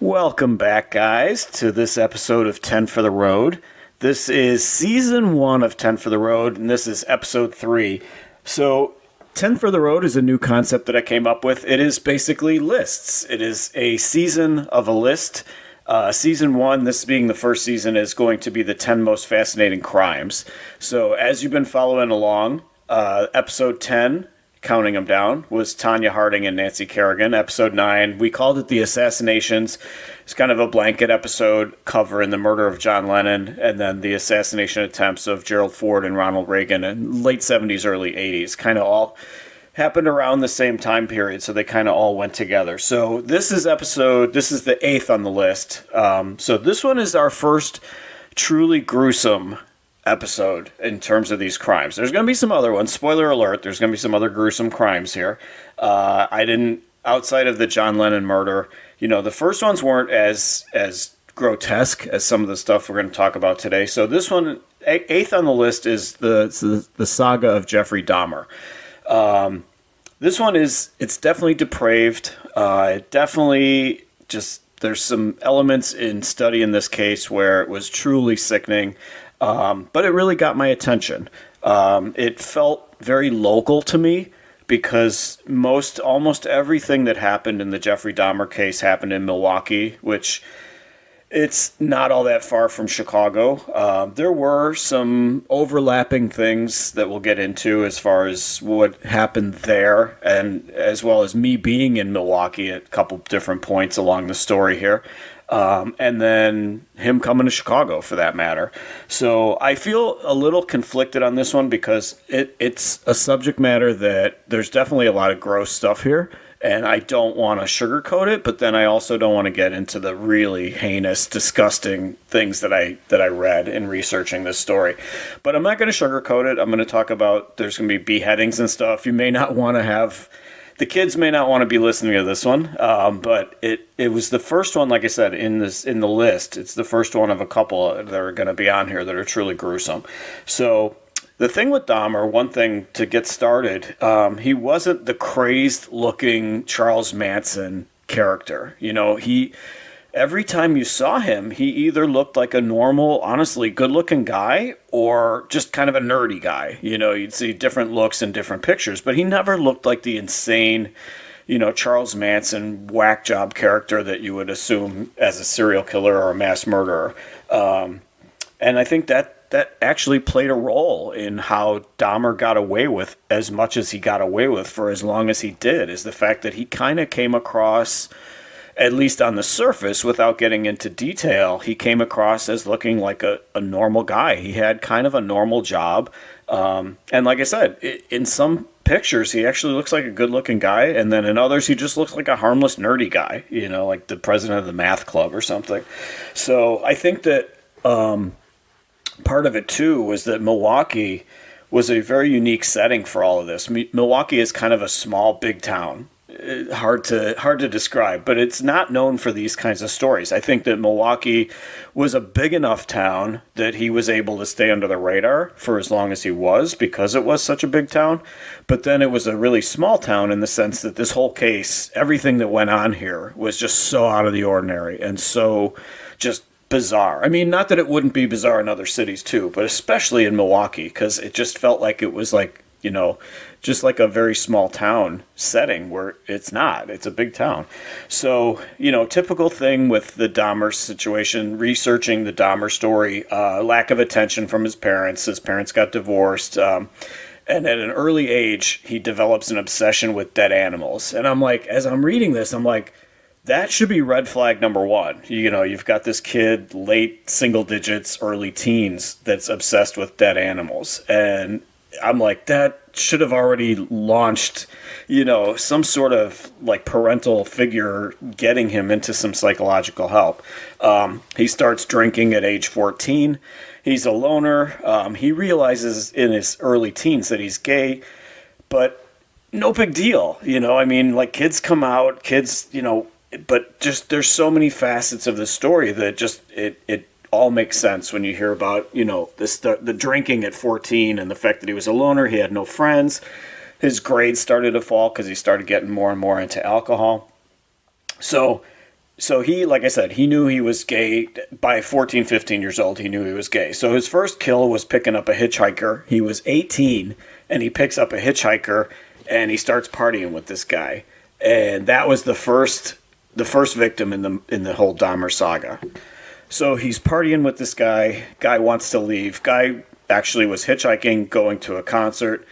Welcome back, guys, to this episode of 10 for the Road. This is season 1 of 10 for the Road, and this is episode 3. So, 10 for the Road is a new concept that I came up with. It is basically lists. It is a season of a list. Season 1, this being the first season, is going to be the 10 most fascinating crimes. So, as you've been following along, episode 10, counting them down, was Tanya Harding and Nancy Kerrigan. Episode 9, we called it The Assassinations. It's kind of a blanket episode covering the murder of John Lennon and then the assassination attempts of Gerald Ford and Ronald Reagan in late 70s, early 80s. Kind of all happened around the same time period, so they kind of all went together. So this is the 8th on the list. So this one is our first truly gruesome episode in terms of these crimes. There's going to be some other ones. Spoiler alert, there's going to be some other gruesome crimes here. Outside of the John Lennon murder, the first ones weren't as grotesque as some of the stuff we're going to talk about today. So this one, 8th on the list, is the saga of Jeffrey Dahmer. This one it's definitely depraved. There's some elements in studying this case where it was truly sickening. But it really got my attention. It felt very local to me because almost everything that happened in the Jeffrey Dahmer case happened in Milwaukee, which it's not all that far from Chicago. There were some overlapping things that we'll get into as far as what happened there, and as well as me being in Milwaukee at a couple different points along the story here. And then him coming to Chicago, for that matter. So I feel a little conflicted on this one because it's a subject matter that there's definitely a lot of gross stuff here, and I don't want to sugarcoat it, but then I also don't want to get into the really heinous, disgusting things that I read in researching this story. But I'm not going to sugarcoat it. I'm going to talk about there's going to be beheadings and stuff. You may not want to have... The kids may not want to be listening to this one, but it was the first one, like I said, in the list. It's the first one of a couple that are going to be on here that are truly gruesome. So the thing with Dahmer, one thing to get started, he wasn't the crazed-looking Charles Manson character. Every time you saw him, he either looked like a normal, honestly good-looking guy or just kind of a nerdy guy. You'd see different looks in different pictures, but he never looked like the insane, Charles Manson whack job character that you would assume as a serial killer or a mass murderer. And I think that actually played a role in how Dahmer got away with as much as he got away with for as long as he did, is the fact that he kind of came across, at least on the surface, without getting into detail, he came across as looking like a normal guy. He had kind of a normal job. And like I said, in some pictures, he actually looks like a good-looking guy. And then in others, he just looks like a harmless, nerdy guy, like the president of the math club or something. So I think that part of it, too, was that Milwaukee was a very unique setting for all of this. Milwaukee is kind of a small, big town. Hard to describe, but it's not known for these kinds of stories. I think that Milwaukee was a big enough town that he was able to stay under the radar for as long as he was because it was such a big town. But then it was a really small town in the sense that this whole case, everything that went on here was just so out of the ordinary and so just bizarre. I mean, not that it wouldn't be bizarre in other cities too, but especially in Milwaukee, because it just felt like it was like, just like a very small town setting where it's not. It's a big town. So, typical thing with the Dahmer situation, researching the Dahmer story, lack of attention from his parents. His parents got divorced. And at an early age, he develops an obsession with dead animals. And I'm like, as I'm reading this, I'm like, that should be red flag number 1. You've got this kid, late single digits, early teens, that's obsessed with dead animals. And I'm like, that should have already launched, some sort of like parental figure getting him into some psychological help. He starts drinking at age 14. He's a loner. He realizes in his early teens that he's gay, but no big deal. Like kids come out, but just there's so many facets of the story that just it all makes sense when you hear about, the drinking at 14 and the fact that he was a loner. He had no friends. His grades started to fall because he started getting more and more into alcohol. So So he, like I said, he knew he was gay by 14, 15 years old. He knew he was gay. So his first kill was picking up a hitchhiker. He was 18 and he picks up a hitchhiker and he starts partying with this guy. And that was the first victim in the whole Dahmer saga. So he's partying with this guy. Guy wants to leave. Guy actually was hitchhiking, going to a concert,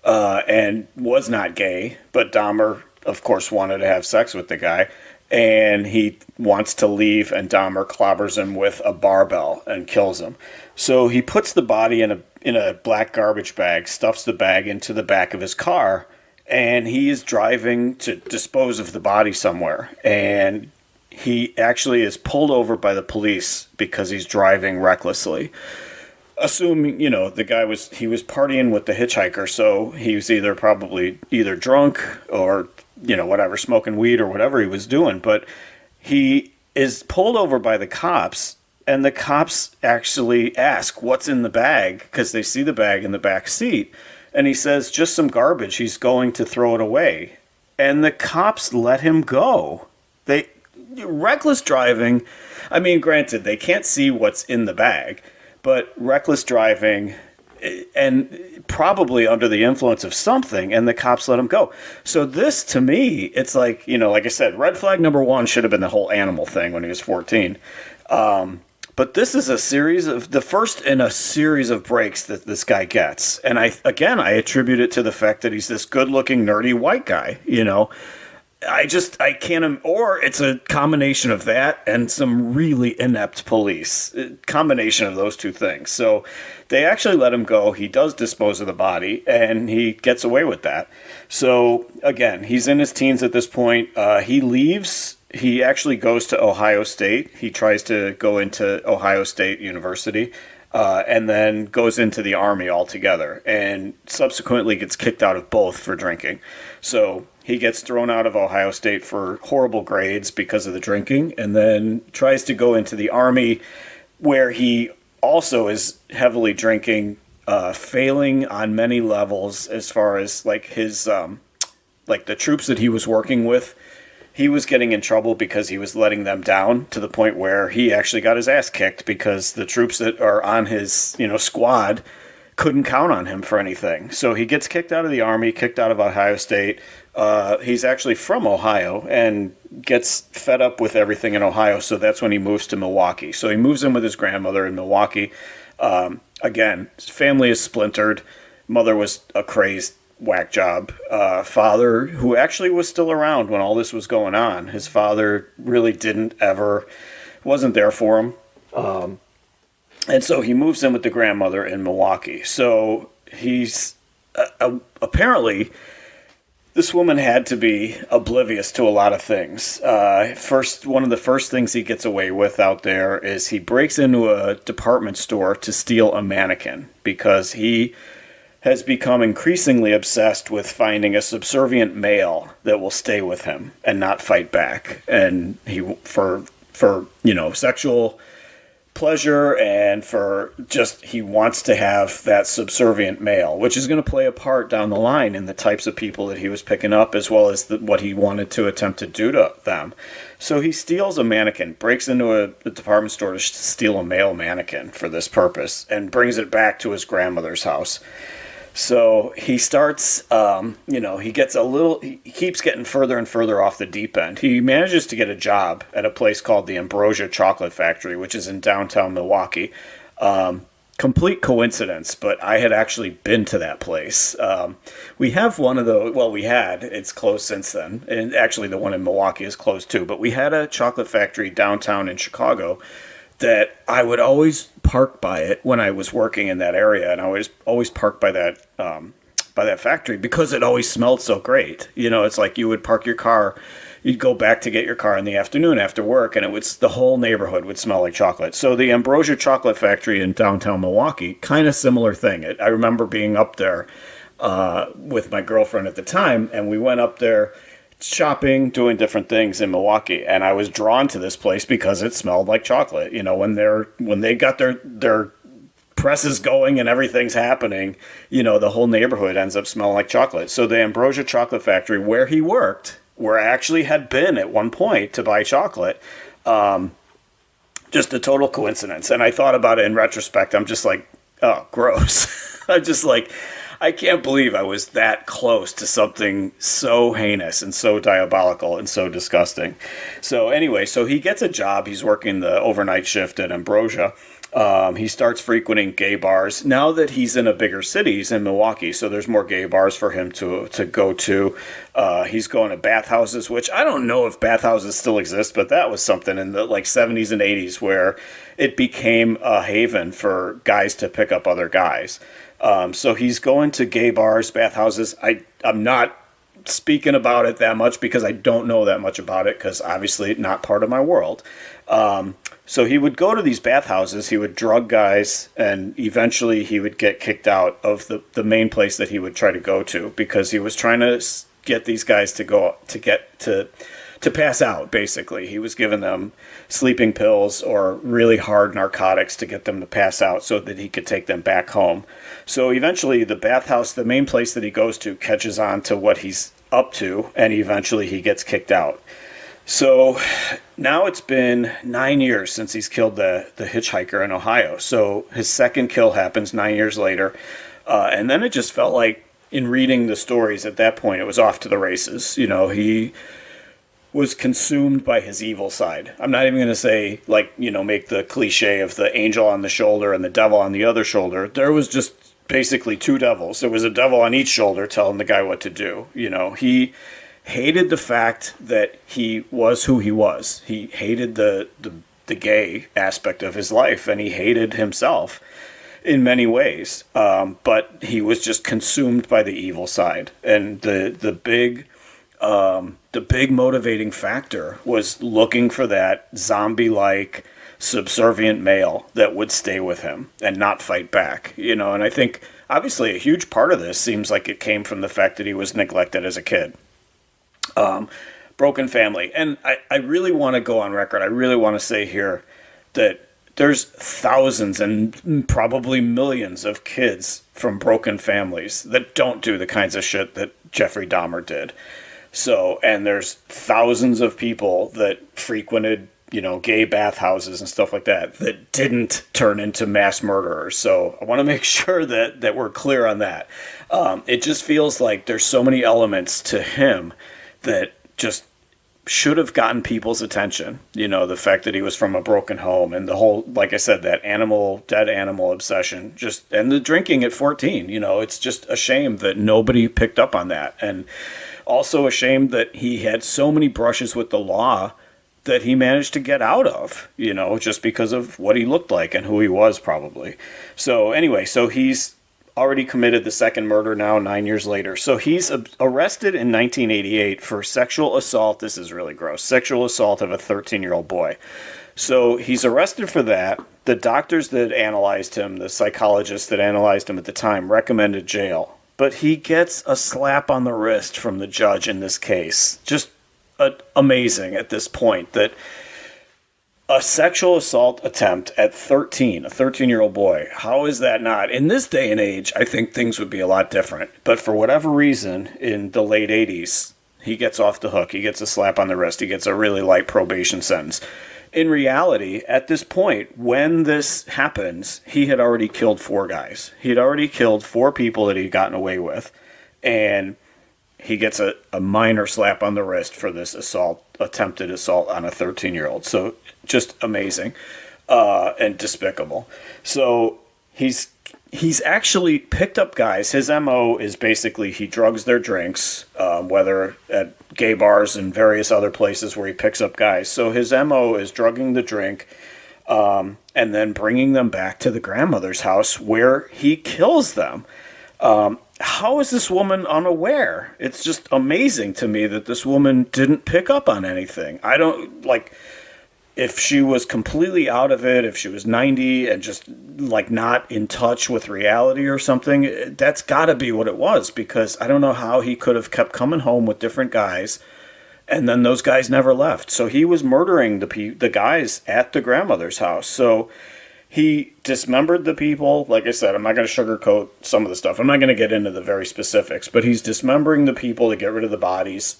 and was not gay. But Dahmer, of course, wanted to have sex with the guy. And he wants to leave, and Dahmer clobbers him with a barbell and kills him. So he puts the body in a black garbage bag, stuffs the bag into the back of his car, and he is driving to dispose of the body somewhere. And he actually is pulled over by the police because he's driving recklessly. Assuming, the guy was partying with the hitchhiker, so he was either drunk or, whatever, smoking weed or whatever he was doing. But he is pulled over by the cops, and the cops actually ask what's in the bag because they see the bag in the back seat. And he says, just some garbage. He's going to throw it away. And the cops let him go. Reckless driving. I mean, granted, they can't see what's in the bag, but reckless driving and probably under the influence of something, and the cops let him go. So this, to me, it's like, like I said, red flag number one should have been the whole animal thing when he was 14. But this is the first in a series of breaks that this guy gets. And I attribute it to the fact that he's this good-looking, nerdy white guy, I can't, or it's a combination of that and some really inept police. Combination of those two things. So they actually let him go. He does dispose of the body, and he gets away with that. So, again, he's in his teens at this point. He leaves. He actually goes to Ohio State. He tries to go into Ohio State University, and then goes into the Army altogether, and subsequently gets kicked out of both for drinking. So he gets thrown out of Ohio State for horrible grades because of the drinking, and then tries to go into the Army, where he also is heavily drinking, failing on many levels as far as like his the troops that he was working with. He was getting in trouble because he was letting them down to the point where he actually got his ass kicked because the troops that are on his, squad couldn't count on him for anything. So he gets kicked out of the Army, kicked out of Ohio State. He's actually from Ohio and gets fed up with everything in Ohio. So that's when he moves to Milwaukee. So he moves in with his grandmother in Milwaukee. Again, his family is splintered. Mother was a crazed whack job. Father, who actually was still around when all this was going on. His father really wasn't there for him. And so he moves in with the grandmother in Milwaukee. So he's apparently, this woman had to be oblivious to a lot of things. One of the first things he gets away with out there is he breaks into a department store to steal a mannequin because he has become increasingly obsessed with finding a subservient male that will stay with him and not fight back. And for sexual pleasure and for just, he wants to have that subservient male, which is going to play a part down the line in the types of people that he was picking up, as well as what he wanted to attempt to do to them. So he steals a mannequin, breaks into a department store to steal a male mannequin for this purpose, and brings it back to his grandmother's house. So he starts, he keeps getting further and further off the deep end. He manages to get a job at a place called the Ambrosia Chocolate Factory, which is in downtown Milwaukee. Complete coincidence, but I had actually been to that place. We have one of those, it's closed since then. And actually the one in Milwaukee is closed too, but we had a chocolate factory downtown in Chicago that I would always park by it when I was working in that area, and I was always park by that factory because it always smelled so great. It's like you would park your car, you'd go back to get your car in the afternoon after work, and the whole neighborhood would smell like chocolate. So the Ambrosia Chocolate Factory in downtown Milwaukee, kind of similar thing. I remember being up there with my girlfriend at the time, and we went up there shopping, doing different things in Milwaukee, and I was drawn to this place because it smelled like chocolate. When they got their presses going and everything's happening, the whole neighborhood ends up smelling like chocolate. So the Ambrosia Chocolate Factory, where he worked, where I actually had been at one point to buy chocolate. Just a total coincidence. And I thought about it in retrospect. I'm just like, oh, gross. I'm just like, I can't believe I was that close to something so heinous and so diabolical and so disgusting. So anyway, so he gets a job. He's working the overnight shift at Ambrosia. He starts frequenting gay bars. Now that he's in a bigger city, he's in Milwaukee, so there's more gay bars for him to go to. He's going to bathhouses, which I don't know if bathhouses still exist, but that was something in the like 70s and 80s where it became a haven for guys to pick up other guys. So he's going to gay bars, bathhouses. I'm not speaking about it that much because I don't know that much about it because obviously not part of my world. So he would go to these bathhouses, he would drug guys, and eventually he would get kicked out of the main place that he would try to go to because he was trying to get these guys to pass out, basically. He was giving them sleeping pills or really hard narcotics to get them to pass out so that he could take them back home. So eventually the bathhouse, the main place that he goes to, catches on to what he's up to, and eventually he gets kicked out. So now it's been 9 years since he's killed the hitchhiker in Ohio. So his second kill happens 9 years later. And then it just felt like in reading the stories at that point, it was off to the races. You know, he was consumed by his evil side. I'm not even going to say, like, you know, make the cliche of the angel on the shoulder and the devil on the other shoulder. There was just basically two devils. There was a devil on each shoulder telling the guy what to do. You know, he hated the fact that he was who he was. He hated the gay aspect of his life, and he hated himself in many ways. But he was just consumed by the evil side. And the big motivating factor was looking for that zombie-like subservient male that would stay with him and not fight back. You know, and I think obviously a huge part of this seems like it came from the fact that he was neglected as a kid. Broken family. And I really want to go on record. I really want to say here that there's thousands and probably millions of kids from broken families that don't do the kinds of shit that Jeffrey Dahmer did. So, and there's thousands of people that frequented, you know, gay bathhouses and stuff like that that didn't turn into mass murderers. So I want to make sure that we're clear on that. It just feels like there's so many elements to him that just should have gotten people's attention. You know, the fact that he was from a broken home and the whole, like I said, that dead animal obsession, just, and the drinking at 14, you know, it's just a shame that nobody picked up on that. And also a shame that he had so many brushes with the law that he managed to get out of, you know, just because of what he looked like and who he was probably. So anyway, so he's already committed the second murder now 9 years later. So he's arrested in 1988 for sexual assault. This is really gross. Sexual assault of a 13-year-old boy. So he's arrested for that. The doctors that analyzed him, the psychologists that analyzed him at the time, recommended jail. But he gets a slap on the wrist from the judge in this case. Just amazing at this point that a sexual assault attempt at 13, a 13-year-old boy, how is that not? In this day and age, I think things would be a lot different. But for whatever reason, in the late 80s, he gets off the hook. He gets a slap on the wrist. He gets a really light probation sentence. In reality, at this point, when this happens, he had already killed 4 guys. He had already killed 4 people that he'd gotten away with. And he gets a minor slap on the wrist for this attempted assault on a 13-year-old. So just amazing and despicable. So he's actually picked up guys. His MO is basically he drugs their drinks, whether at gay bars and various other places where he picks up guys. So his MO is drugging the drink and then bringing them back to the grandmother's house where he kills them. How is this woman unaware? It's just amazing to me that this woman didn't pick up on anything. I don't, like, if she was completely out of it, if she was 90 and just, like, not in touch with reality or something, that's got to be what it was, because I don't know how he could have kept coming home with different guys, and then those guys never left. So he was murdering the guys at the grandmother's house. So he dismembered the people. Like I said, I'm not going to sugarcoat some of the stuff. I'm not going to get into the very specifics, but he's dismembering the people to get rid of the bodies.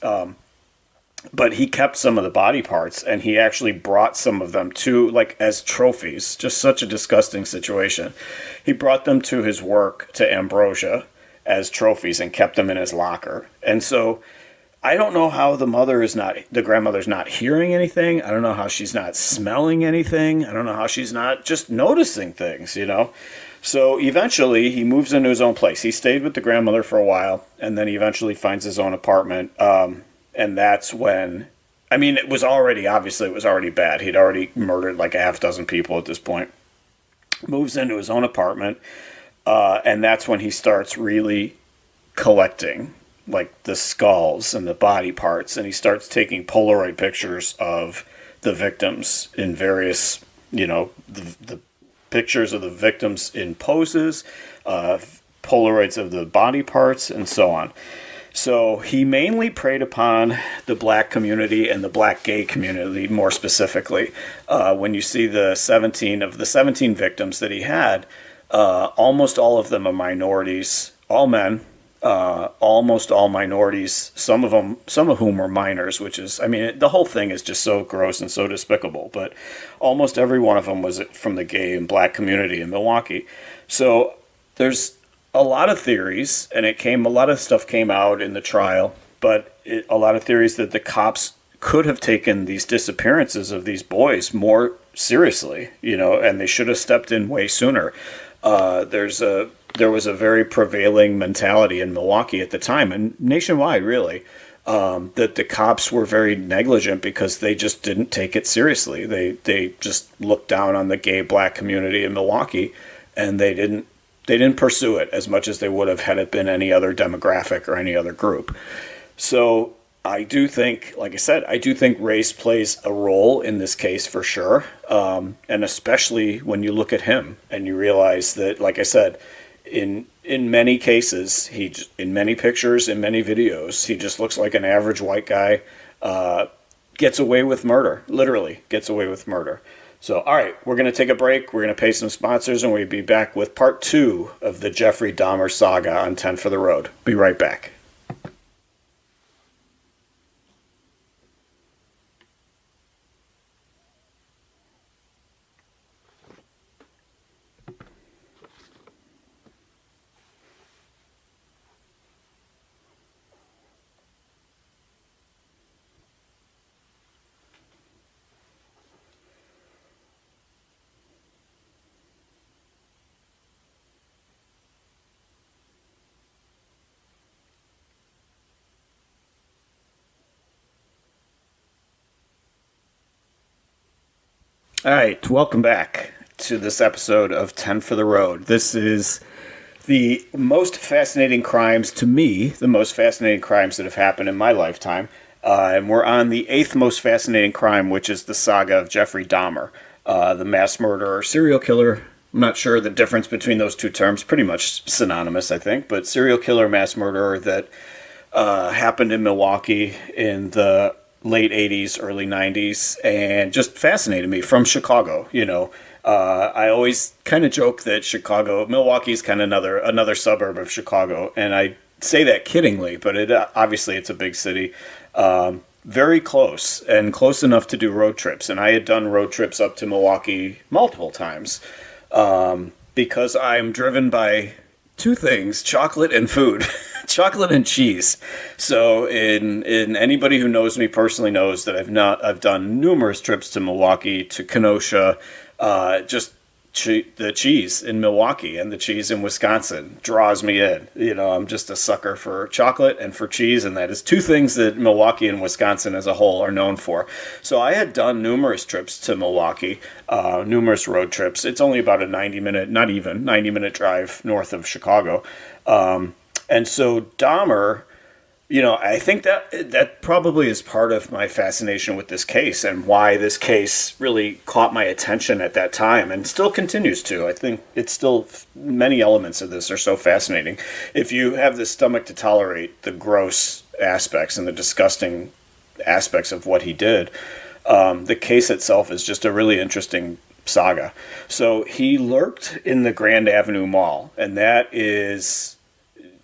but he kept some of the body parts, and he actually brought some of them to, like, as trophies. Just such a disgusting situation. He brought them to his work, to Ambrosia, as trophies, and kept them in his locker. And so I don't know how the grandmother's not hearing anything. I don't know how she's not smelling anything. I don't know how she's not just noticing things. So eventually he moves into his own place. He stayed with the grandmother for a while, and then he eventually finds his own apartment. And that's when, I mean, it was already bad. He'd already murdered like a half dozen people at this point. Moves into his own apartment, and that's when he starts really collecting like the skulls and the body parts, and he starts taking Polaroid pictures of the victims in various, the pictures of the victims in poses, Polaroids of the body parts, and so on. So he mainly preyed upon the black community and the black gay community more specifically. When you see the 17 victims that he had, almost all of them are minorities, all men, almost all minorities, some of whom were minors, which is, I mean, the whole thing is just so gross and so despicable, but almost every one of them was from the gay and black community in Milwaukee. So there's a lot of theories, and a lot of stuff came out in the trial, but a lot of theories that the cops could have taken these disappearances of these boys more seriously, and they should have stepped in way sooner. There was a very prevailing mentality in Milwaukee at the time, and nationwide, really, that the cops were very negligent because they just didn't take it seriously. They just looked down on the gay black community in Milwaukee, and they didn't pursue it as much as they would have had it been any other demographic or any other group. So I do think, like I said, race plays a role in this case for sure. And especially when you look at him and you realize that, like I said, in many cases, in many pictures, in many videos, he just looks like an average white guy, gets away with murder, literally gets away with murder. So, all right, we're going to take a break. We're going to pay some sponsors, and we'll be back with part 2 of the Jeffrey Dahmer saga on 10 for the Road. Be right back. All right, welcome back to this episode of 10 for the Road. This is the most fascinating crimes, to me, the most fascinating crimes that have happened in my lifetime. And we're on the 8th most fascinating crime, which is the saga of Jeffrey Dahmer, the mass murderer, serial killer. I'm not sure the difference between those two terms, pretty much synonymous, I think, but serial killer, mass murderer that happened in Milwaukee in the late 80s, early 90s, and just fascinated me from Chicago. I always kind of joke that Milwaukee's kind of another suburb of Chicago, and I say that kiddingly, but obviously it's a big city. Very close, and close enough to do road trips. And I had done road trips up to Milwaukee multiple times because I'm driven by two things: chocolate and food. Chocolate and cheese. So in anybody who knows me personally knows that I've done numerous trips to Milwaukee, to Kenosha, just the cheese in Milwaukee and the cheese in Wisconsin draws me in. I'm just a sucker for chocolate and for cheese, and that is two things that Milwaukee and Wisconsin as a whole are known for. So I had done numerous trips to Milwaukee, numerous road trips. It's only about a 90-minute drive north of Chicago. And so Dahmer, I think that probably is part of my fascination with this case and why this case really caught my attention at that time and still continues to. I think it's still, many elements of this are so fascinating. If you have the stomach to tolerate the gross aspects and the disgusting aspects of what he did, the case itself is just a really interesting saga. So he lurked in the Grand Avenue Mall, and that is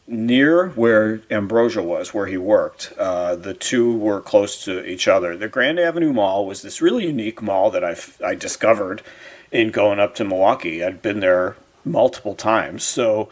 near where Ambrosia was, where he worked. The two were close to each other. The Grand Avenue Mall was this really unique mall that I discovered in going up to Milwaukee. I'd been there multiple times. So,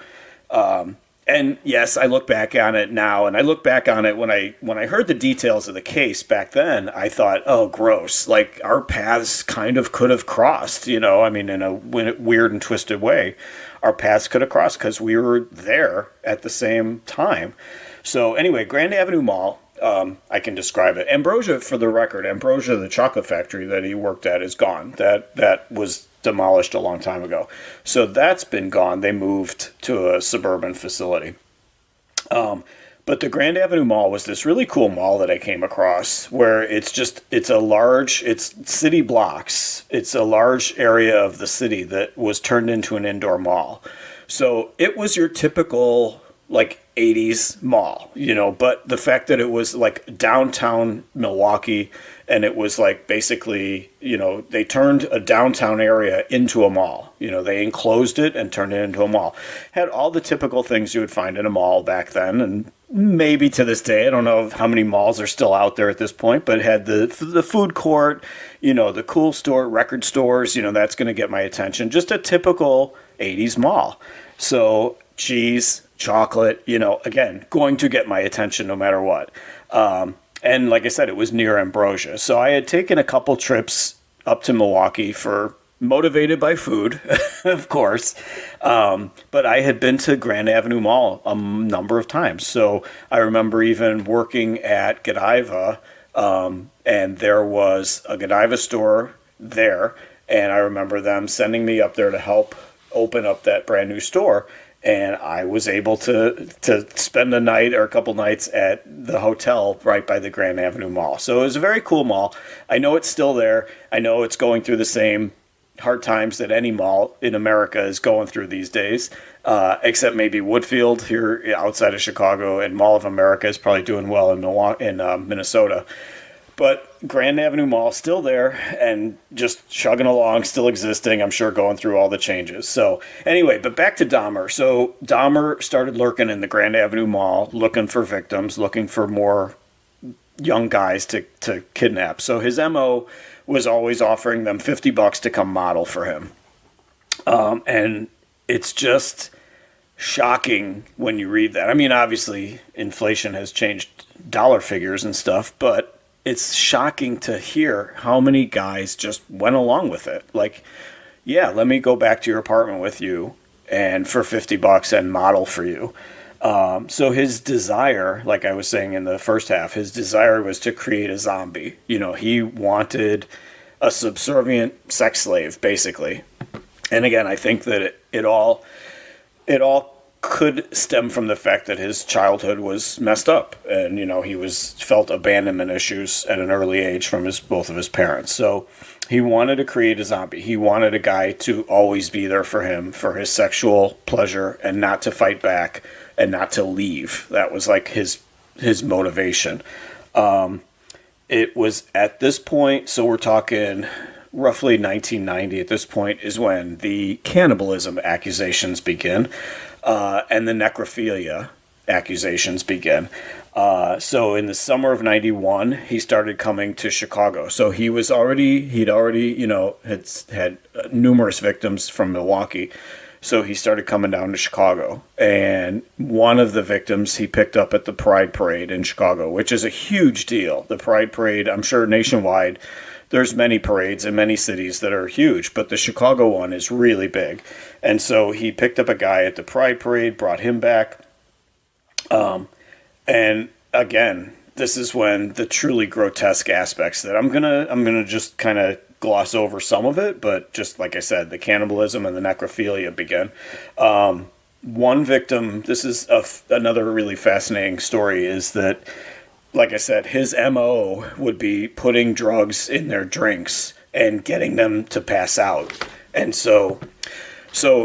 and yes, I look back on it now, and I look back on it when I heard the details of the case back then. I thought, oh, gross! Like our paths kind of could have crossed. I mean, in a weird and twisted way, our paths could have crossed because we were there at the same time. So anyway, Grand Avenue Mall. I can describe it. Ambrosia, for the record, Ambrosia, the chocolate factory that he worked at, is gone. That was demolished a long time ago. So that's been gone. They moved to a suburban facility. But the Grand Avenue Mall was this really cool mall that I came across where it's city blocks. It's a large area of the city that was turned into an indoor mall. So it was your typical like 80s mall, but the fact that it was like downtown Milwaukee and it was like basically, they turned a downtown area into a mall. They enclosed it and turned it into a mall. Had all the typical things you would find in a mall back then, and maybe to this day. I don't know how many malls are still out there at this point, but it had the food court, the cool store, record stores, that's going to get my attention. Just a typical 80s mall. So cheese, chocolate, again, going to get my attention no matter what. And like I said, it was near Ambrosia. So I had taken a couple trips up to Milwaukee motivated by food, of course. But I had been to Grand Avenue Mall a number of times. So I remember even working at Godiva, and there was a Godiva store there. And I remember them sending me up there to help open up that brand new store. And I was able to spend a night or a couple nights at the hotel right by the Grand Avenue Mall. So it was a very cool mall. I know it's still there. I know it's going through the same hard times that any mall in America is going through these days, except maybe Woodfield here outside of Chicago, and Mall of America is probably doing well in Minnesota. But Grand Avenue Mall still there and just chugging along, still existing, I'm sure going through all the changes. So anyway, but back to Dahmer. So Dahmer started lurking in the Grand Avenue Mall, looking for victims, looking for more young guys to kidnap. So his MO was always offering them $50 to come model for him. And it's just shocking when you read that. I mean, obviously, inflation has changed dollar figures and stuff, but it's shocking to hear how many guys just went along with it. Like, yeah, let me go back to your apartment with you and for $50 and model for you. So his desire, like I was saying in the first half, his desire was to create a zombie. He wanted a subservient sex slave, basically. And again, I think that it all could stem from the fact that his childhood was messed up, and he felt abandonment issues at an early age from both of his parents. So he wanted to create a zombie. He wanted a guy to always be there for him for his sexual pleasure and not to fight back and not to leave. That was like his motivation. It was at this point, so we're talking roughly 1990 at this point, is when the cannibalism accusations begin. And the necrophilia accusations begin. So in the summer of 91, he started coming to Chicago. So he'd already, had numerous victims from Milwaukee. So he started coming down to Chicago. And one of the victims he picked up at the Pride Parade in Chicago, which is a huge deal. The Pride Parade, I'm sure nationwide, there's many parades in many cities that are huge, but the Chicago one is really big. And so he picked up a guy at the Pride Parade, brought him back. And again, this is when the truly grotesque aspects that I'm gonna just kind of gloss over some of it, but just like I said, the cannibalism and the necrophilia begin. One victim, this is another really fascinating story, is that, like I said, his MO would be putting drugs in their drinks and getting them to pass out. And so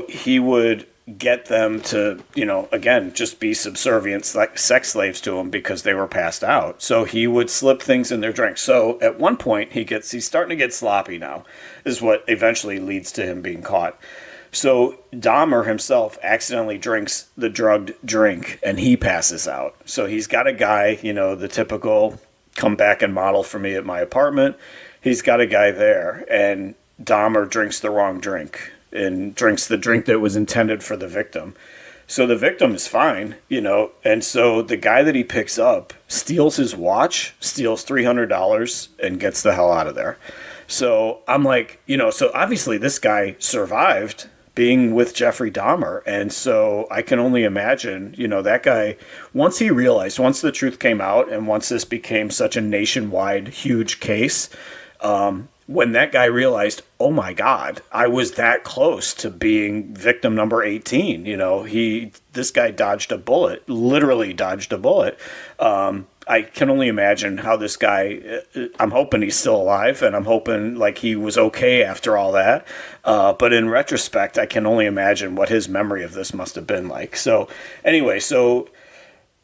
he would get them to, again, just be subservient, like sex slaves to him because they were passed out. So he would slip things in their drinks. So at one point he's starting to get sloppy now, is what eventually leads to him being caught. So Dahmer himself accidentally drinks the drugged drink and he passes out. So he's got a guy, the typical come back and model for me at my apartment. He's got a guy there, and Dahmer drinks the wrong drink and drinks the drink that was intended for the victim. So the victim is fine, and so the guy that he picks up steals his watch, steals $300, and gets the hell out of there. So I'm like, so obviously this guy survived being with Jeffrey Dahmer. And so I can only imagine, that guy, once the truth came out and once this became such a nationwide huge case, when that guy realized, oh my God, I was that close to being victim number 18. This guy dodged a bullet, literally dodged a bullet. I can only imagine how this guy, I'm hoping he's still alive, and I'm hoping like he was okay after all that. But in retrospect, I can only imagine what his memory of this must have been like. So anyway,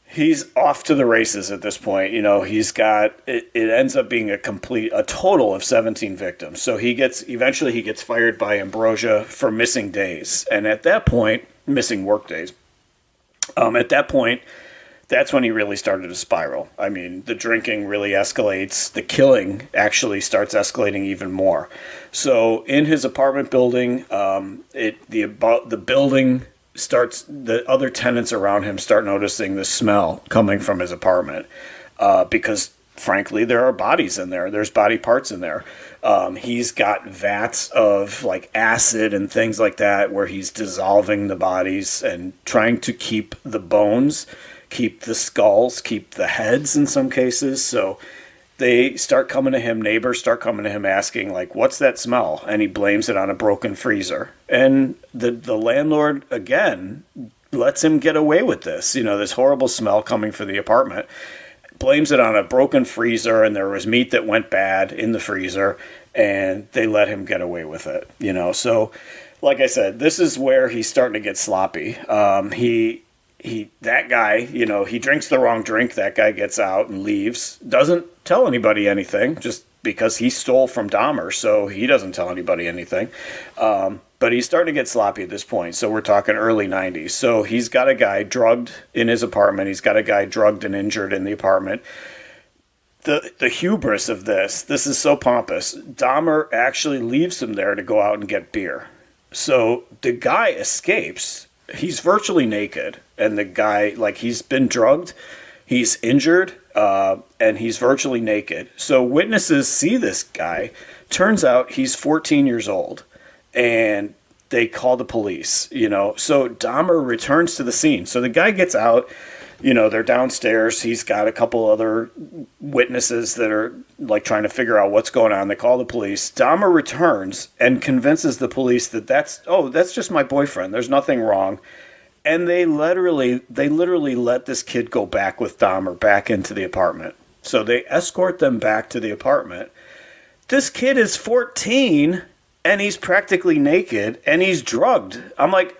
he's off to the races at this point. He's got, it ends up being a total of 17 victims. So eventually he gets fired by Ambrosia for missing days. And at that point, missing work days. At that point, that's when he really started to spiral. I mean, the drinking really escalates. The killing actually starts escalating even more. So in his apartment building, the building starts, the other tenants around him start noticing the smell coming from his apartment because, frankly, there are bodies in there. There's body parts in there. He's got vats of like acid and things like that where he's dissolving the bodies and trying to keep the bones, keep the skulls, keep the heads in some cases. So they start coming to him, neighbors start coming to him asking, like, what's that smell? And he blames it on a broken freezer. And the landlord, again, lets him get away with this, this horrible smell coming from the apartment. Blames it on a broken freezer, and there was meat that went bad in the freezer, and they let him get away with it, So, like I said, this is where he's starting to get sloppy. That guy, he drinks the wrong drink. That guy gets out and leaves. Doesn't tell anybody anything, just because he stole from Dahmer, so he doesn't tell anybody anything. But he's starting to get sloppy at this point. So we're talking early 90s. So he's got a guy drugged in his apartment. He's got a guy drugged and injured in the apartment. The hubris of this is so pompous. Dahmer actually leaves him there to go out and get beer. So the guy escapes. He's virtually naked. And the guy, like, he's been drugged, he's injured, and he's virtually naked. So witnesses see this guy. Turns out he's 14 years old. And they call the police, So Dahmer returns to the scene. So the guy gets out, they're downstairs. He's got a couple other witnesses that are, like, trying to figure out what's going on. They call the police. Dahmer returns and convinces the police that that's just my boyfriend. There's nothing wrong. And they literally let this kid go back with Dahmer back into the apartment. So they escort them back to the apartment. This kid is 14, and he's practically naked, and he's drugged. I'm like,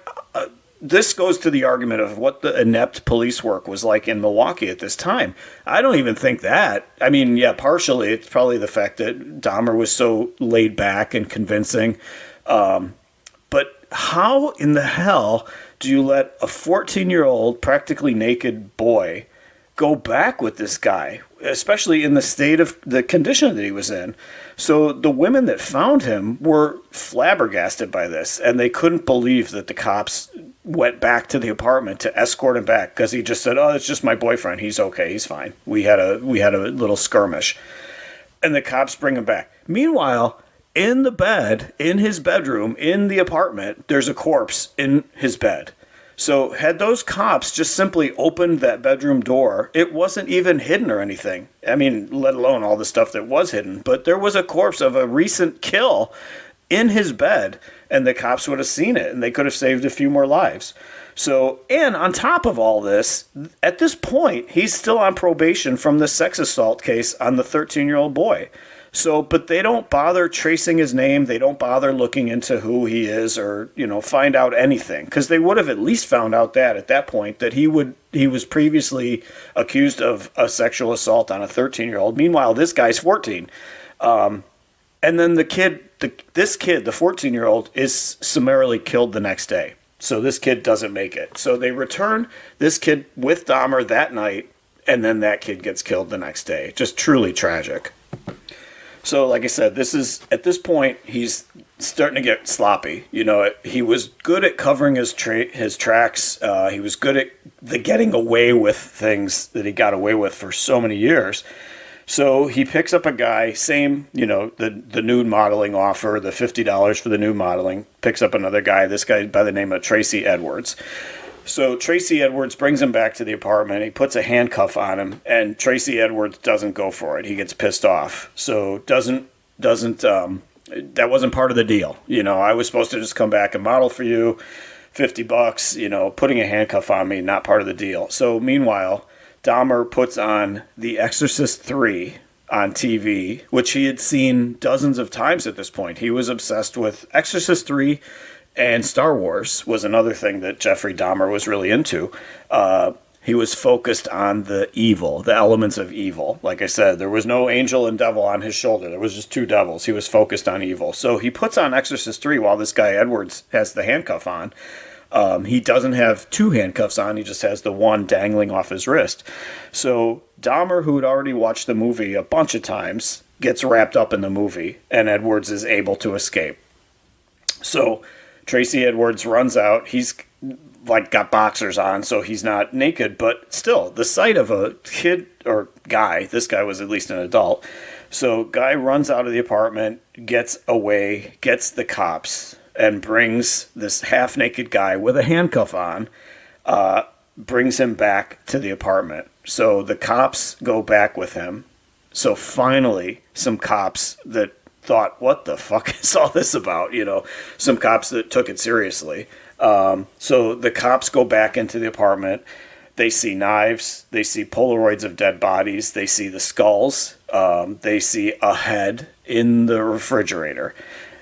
this goes to the argument of what the inept police work was like in Milwaukee at this time. I don't even think that. I mean, yeah, partially it's probably the fact that Dahmer was so laid back and convincing. But how in the hell do you let a 14-year-old practically naked boy go back with this guy, especially in the state of the condition that he was in? So the women that found him were flabbergasted by this, and they couldn't believe that the cops went back to the apartment to escort him back, because he just said, oh, it's just my boyfriend. He's okay. He's fine. We had a little skirmish. And the cops bring him back. Meanwhile, in the bed, in his bedroom, in the apartment, there's a corpse in his bed. So had those cops just simply opened that bedroom door, it wasn't even hidden or anything. I mean, let alone all the stuff that was hidden. But there was a corpse of a recent kill in his bed, and the cops would have seen it, and they could have saved a few more lives. So, and on top of all this, at this point, he's still on probation from the sex assault case on the 13-year-old boy. So, but they don't bother tracing his name. They don't bother looking into who he is or, find out anything. Because they would have at least found out that at that point that he was previously accused of a sexual assault on a 13-year-old. Meanwhile, this guy's 14. And then the kid this kid, the 14-year-old, is summarily killed the next day. So this kid doesn't make it. So they return this kid with Dahmer that night, and then that kid gets killed the next day. Just truly tragic. So, like I said, at this point, he's starting to get sloppy. He was good at covering his tracks. He was good at the getting away with things that he got away with for so many years. So he picks up a guy, same, the nude modeling offer, the $50 for the nude modeling, picks up another guy, this guy by the name of Tracy Edwards. So Tracy Edwards brings him back to the apartment. He puts a handcuff on him, and Tracy Edwards doesn't go for it. He gets pissed off. So that wasn't part of the deal. I was supposed to just come back and model for you, $50, putting a handcuff on me, not part of the deal. So meanwhile, Dahmer puts on The Exorcist 3 on TV, which he had seen dozens of times at this point. He was obsessed with Exorcist 3, and Star Wars was another thing that Jeffrey Dahmer was really into. He was focused on the evil, the elements of evil. Like I said, there was no angel and devil on his shoulder. There was just two devils. He was focused on evil. So he puts on Exorcist 3 while this guy Edwards has the handcuff on. He doesn't have two handcuffs on. He just has the one dangling off his wrist. So Dahmer, who had already watched the movie a bunch of times, gets wrapped up in the movie, and Edwards is able to escape. So Tracy Edwards runs out. He's got boxers on, so he's not naked, but still, the sight of a kid or guy, this guy was at least an adult. So guy runs out of the apartment, gets away, gets the cops, and brings this half-naked guy with a handcuff on, brings him back to the apartment. So the cops go back with him. So finally, some cops that thought, what the fuck is all this about? Some cops that took it seriously. So the cops go back into the apartment. They see knives. They see Polaroids of dead bodies. They see the skulls. They see a head in the refrigerator.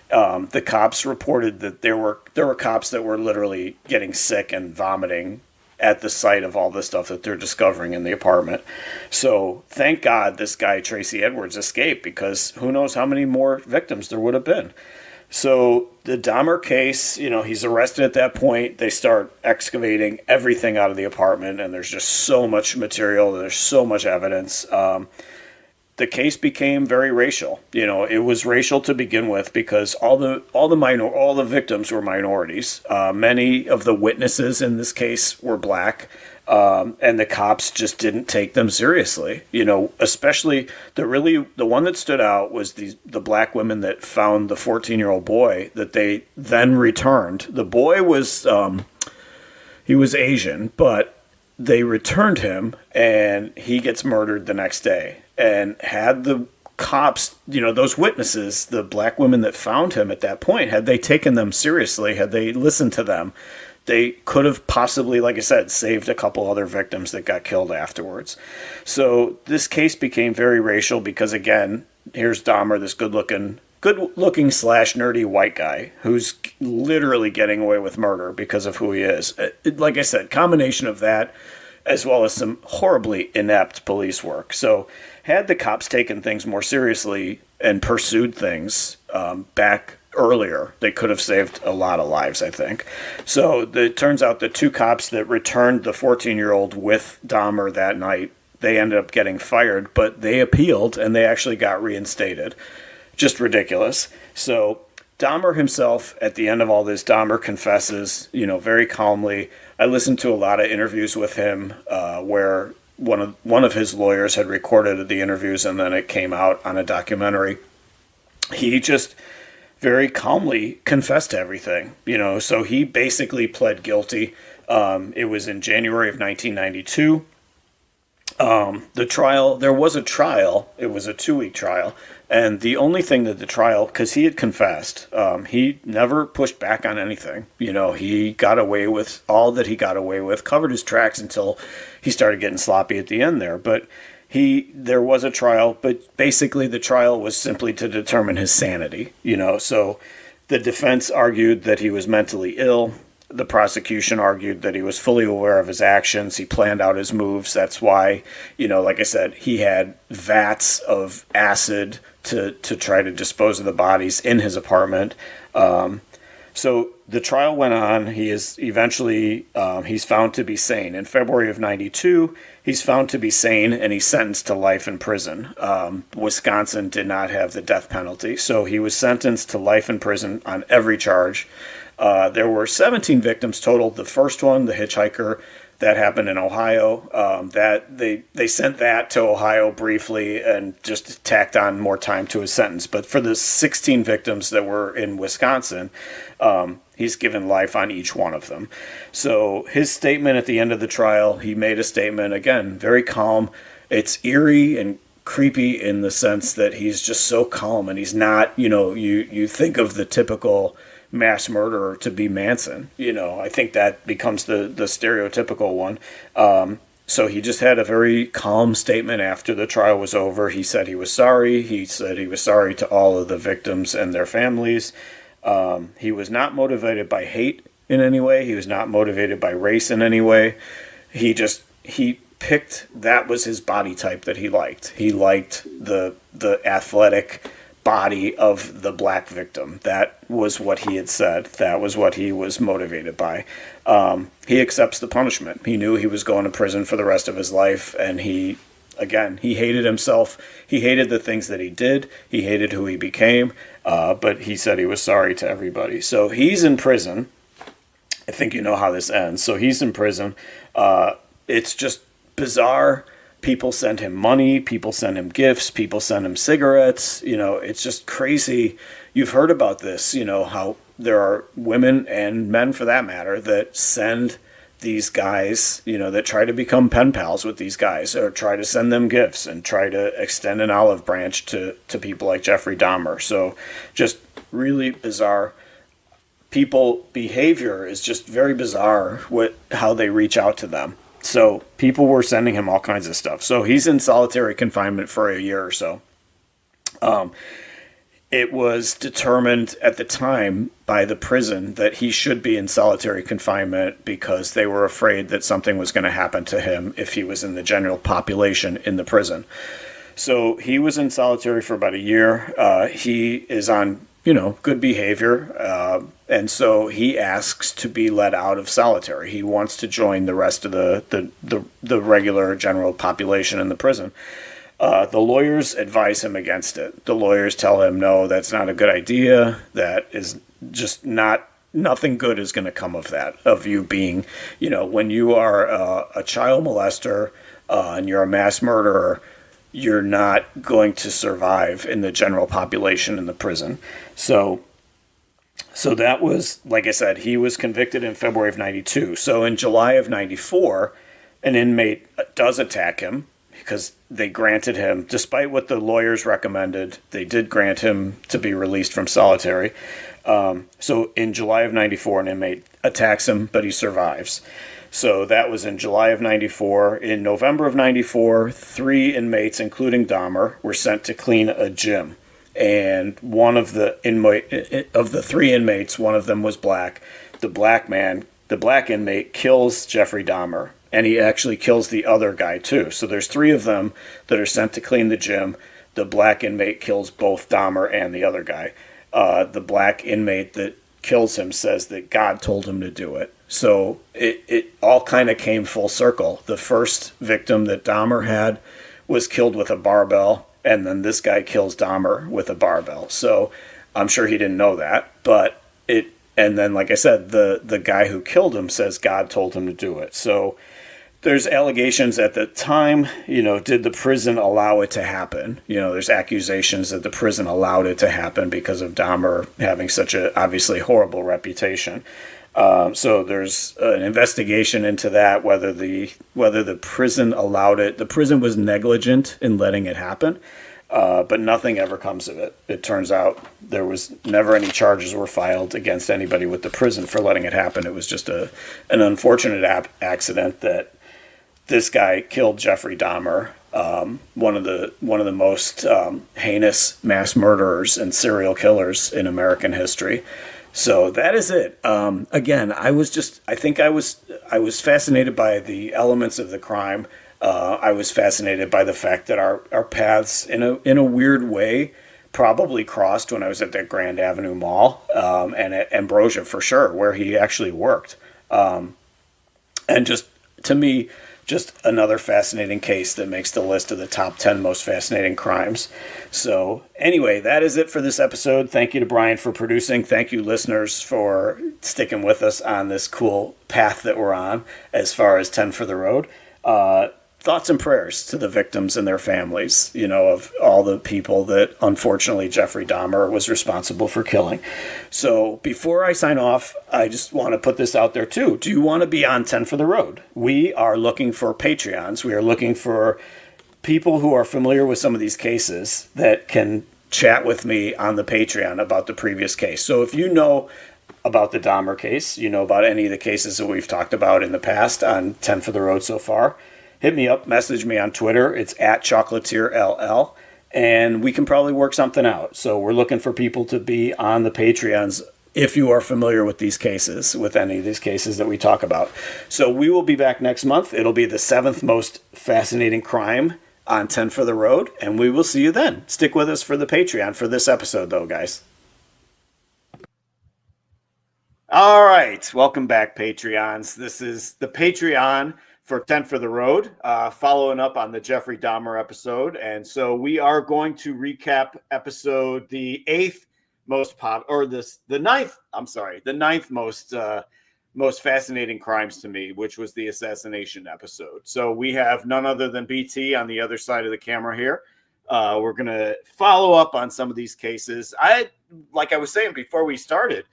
The cops reported that there were cops that were literally getting sick and vomiting at the sight of all the stuff that they're discovering in the apartment. So thank God this guy Tracy Edwards escaped, because who knows how many more victims there would have been. So the Dahmer case, he's arrested at that point. They start excavating everything out of the apartment, and there's just so much material. There's so much evidence. The case became very racial. It was racial to begin with because all the victims were minorities. Many of the witnesses in this case were black, and the cops just didn't take them seriously. Especially the one that stood out was the black women that found the 14-year-old boy that they then returned. The boy was he was Asian, but they returned him, and he gets murdered the next day. And had the cops, those witnesses, the black women that found him at that point, had they taken them seriously, had they listened to them, they could have possibly, like I said, saved a couple other victims that got killed afterwards. So this case became very racial because, again, here's Dahmer, this good-looking / nerdy white guy who's literally getting away with murder because of who he is. Like I said, combination of that as well as some horribly inept police work. So had the cops taken things more seriously and pursued things back earlier, they could have saved a lot of lives, I think. So it turns out the two cops that returned the 14-year-old with Dahmer that night, they ended up getting fired, but they appealed and they actually got reinstated. Just ridiculous. So Dahmer himself, at the end of all this, Dahmer confesses, very calmly. I listened to a lot of interviews with him where one of his lawyers had recorded the interviews, and then it came out on a documentary. He just very calmly confessed to everything, so he basically pled guilty. It was in January of 1992. There was a trial. It was a 2-week trial. And the only thing that the trial, because he had confessed, he never pushed back on anything. He got away with all that he got away with, covered his tracks until he started getting sloppy at the end there. But there was a trial, but basically the trial was simply to determine his sanity. So the defense argued that he was mentally ill. the prosecution argued that he was fully aware of his actions. He planned out his moves. That's why, like I said, he had vats of acid to try to dispose of the bodies in his apartment. So the trial went on. He is eventually, he's found to be sane. In February of 92, he's found to be sane and he's sentenced to life in prison. Wisconsin did not have the death penalty, so he was sentenced to life in prison on every charge. There were 17 victims total. The first one, the hitchhiker, that happened in Ohio. That they sent that to Ohio briefly and just tacked on more time to his sentence. But for the 16 victims that were in Wisconsin, he's given life on each one of them. So his statement at the end of the trial, he made a statement, again, very calm. It's eerie and creepy in the sense that he's just so calm, and he's not, you think of the typical mass murderer to be Manson. I think that becomes the stereotypical one. So he just had a very calm statement after the trial was over. He said he was sorry. He said he was sorry to all of the victims and their families. He was not motivated by hate in any way. He was not motivated by race in any way. He picked, that was his body type that he liked. He liked the athletic body of the black victim. That was what he had said. That was what he was motivated by. He accepts the punishment. He knew he was going to prison for the rest of his life, and he hated himself. He hated the things that he did. He hated who he became, but he said he was sorry to everybody. So he's in prison. I think you know how this ends. So he's in prison. It's just bizarre. People send him money, people send him gifts, people send him cigarettes. It's just crazy. You've heard about this, how there are women and men for that matter that send these guys, that try to become pen pals with these guys or try to send them gifts and try to extend an olive branch to people like Jeffrey Dahmer. So just really bizarre. People behavior is just very bizarre how they reach out to them. So people were sending him all kinds of stuff. So he's in solitary confinement for a year or so. It was determined at the time by the prison that he should be in solitary confinement because they were afraid that something was going to happen to him if he was in the general population in the prison. So he was in solitary for about a year. He is on good behavior. And so he asks to be let out of solitary. He wants to join the rest of the regular general population in the prison. The lawyers advise him against it. The lawyers tell him, no, that's not a good idea. That is just nothing good is going to come of that, of you being, when you are a child molester and you're a mass murderer, you're not going to survive in the general population in the prison. So that was, like I said, he was convicted in February of 92. So in July of 94, an inmate does attack him because they granted him, despite what the lawyers recommended, they did grant him to be released from solitary. So in July of 94, an inmate attacks him, but he survives. So that was in July of 94. In November of 94, 3 inmates, including Dahmer, were sent to clean a gym. And one of the 3 inmates, one of them was black. The black inmate kills Jeffrey Dahmer, and he actually kills the other guy too. So there's 3 of them that are sent to clean the gym. The black inmate kills both Dahmer and the other guy. The black inmate that kills him says that God told him to do it. So it all kind of came full circle. The first victim that Dahmer had was killed with a barbell, and then this guy kills Dahmer with a barbell. So I'm sure he didn't know that, and then, like I said, the guy who killed him says God told him to do it. So there's allegations at the time, did the prison allow it to happen? There's accusations that the prison allowed it to happen because of Dahmer having such a obviously horrible reputation. So there's an investigation into that, whether the prison allowed it. The prison was negligent in letting it happen, but nothing ever comes of it. It turns out there was never any charges were filed against anybody with the prison for letting it happen. It was just an unfortunate accident that this guy killed Jeffrey Dahmer, one of the most heinous mass murderers and serial killers in American history. So that is it. Again, I was fascinated by the elements of the crime. I was fascinated by the fact that our paths, in a weird way, probably crossed when I was at that Grand Avenue Mall, and at Ambrosia for sure, where he actually worked. And just to me, just another fascinating case that makes the list of the top 10 most fascinating crimes. So, anyway, that is it for this episode. Thank you to Brian for producing. Thank you, listeners, for sticking with us on this cool path that we're on as far as 10 for the road. Thoughts and prayers to the victims and their families, of all the people that unfortunately Jeffrey Dahmer was responsible for killing. So before I sign off, I just want to put this out there too. Do you want to be on 10 for the road? We are looking for Patreons. We are looking for people who are familiar with some of these cases that can chat with me on the Patreon about the previous case. So if you know about the Dahmer case, about any of the cases that we've talked about in the past on 10 for the road so far, hit me up, message me on Twitter. It's at ChocolatierLL, and we can probably work something out. So we're looking for people to be on the Patreons if you are familiar with these cases, with any of these cases that we talk about. So we will be back next month. It'll be the 7th most fascinating crime on 10 for the road, and we will see you then. Stick with us for the Patreon for this episode, though, guys. All right. Welcome back, Patreons. This is the Patreon for 10 for the road, following up on the Jeffrey Dahmer episode. And so we are going to recap episode the 8th most the ninth most fascinating crimes to me, which was the assassination episode. So we have none other than BT on the other side of the camera here. We're going to follow up on some of these cases. Like I was saying before we started,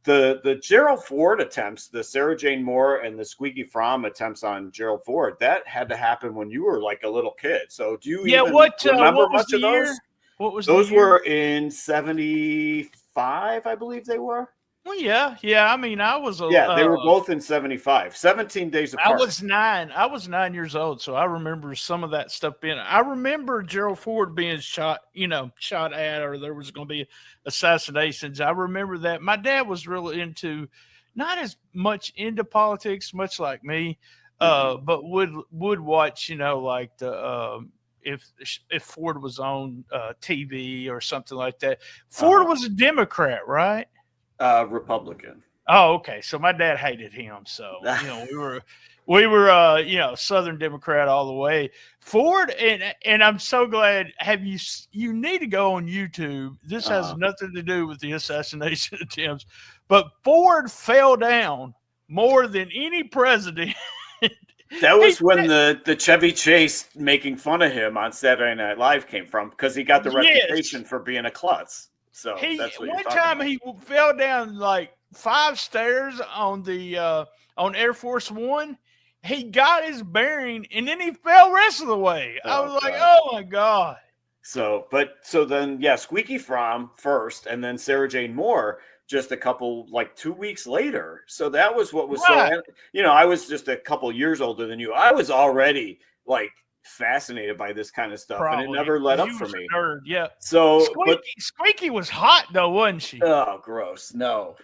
the Gerald Ford attempts, the Sarah Jane Moore and the Squeaky Fromm attempts on Gerald Ford, that had to happen when you were like a little kid. So do you remember much of those? What was those the year? were in 75, I believe they were. Well, yeah. I mean, I was they were both in 75, 17 days apart. I was 9 years old, so I remember some of that stuff being. I remember Gerald Ford being shot at, or there was going to be assassinations. I remember that. My dad was really not as much into politics, much like me, but would watch, like the. If Ford was on TV or something like that. Ford was a Democrat, right? Republican. Oh, okay. So my dad hated him. So we were Southern Democrat all the way. Ford and I'm so glad. You need to go on YouTube. This has nothing to do with the assassination attempts, but Ford fell down more than any president. That was when the Chevy Chase making fun of him on Saturday Night Live came from, because he got the reputation for being a klutz. So that's what one time he fell down like 5 stairs on the on Air Force One. He got his bearing and then he fell the rest of the way. I was like, oh my God. So then Squeaky Fromm first, and then Sarah Jane Moore just a couple, like 2 weeks later. So that was what was right. So, I was just a couple years older than you. I was already like fascinated by this kind of stuff. Probably. And it never let up for me. Nerd, yeah. So Squeaky was hot though, wasn't she? Oh, gross. No,